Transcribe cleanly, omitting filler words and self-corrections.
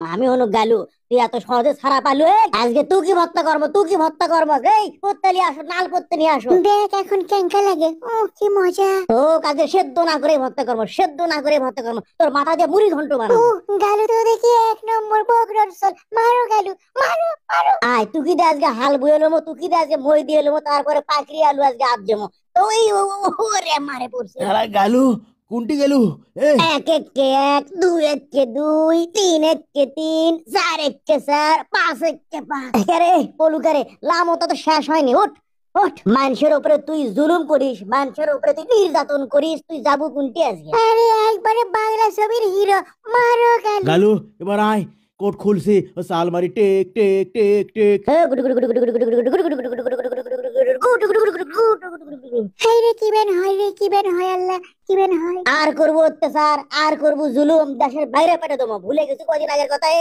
আমি হলো গালু, তুই এত সহজে ছাড়া পালু? আজকে তুই কি ভর্তা করবো, তুই কি ভর্তা করবো? এই পত্তে নিয়ে আসো, নাল পত্তে নিয়ে আসো। দেখ এখন কেঙ্কা লাগে, ও কি মজা। ও কাজে সেদ্ধ না করে ভর্তা করবো, সেদ্ধ না করে ভর্তা করবো, তোর মাথা দিয়ে মুড়ি ঘন্ট ও বানাবো। গালু তো দেখি এক নম্বর বগরর চল, মারো গালু, মারো মারো। আয় তুই কি দে আজকে হাল বয়ে লমো, তুই কি দে আজকে মই দিয়ে লমো, তারপরে পাকড়ি আলু আজকে আপ জমো। ওই ওরে মারে পড়ছে। শালা গালু, কোনটি গেলু? এ এক একে এক, দুই একে দুই, তিন একে তিন, চার একে চার, পাঁচ একে পাঁচ। রে পলু করে লামতা তো শেষ হয়নি। ওঠ ওঠ, মানুষের উপরে তুই জুলুম করিস, মানুষের উপরে তুই নির্যাতন করিস, তুই যাবো কোনটি আজকে? আরে একবারে বাংলা ছবির হিরো, মারো গালু। গালু, এবার আয়। কোট খুলছে, ও সাল মারি টেক টেক টেক টেক। হাই রে কি বেন হয় রে, কি বেন হয় আল্লাহ, কি বেন হয়। আর করবো অত্যাচার, আর করবো জুলুম, দেশের বাইরে পেটে দেবো। ভুলে গেছি কদিন আগের কথায়।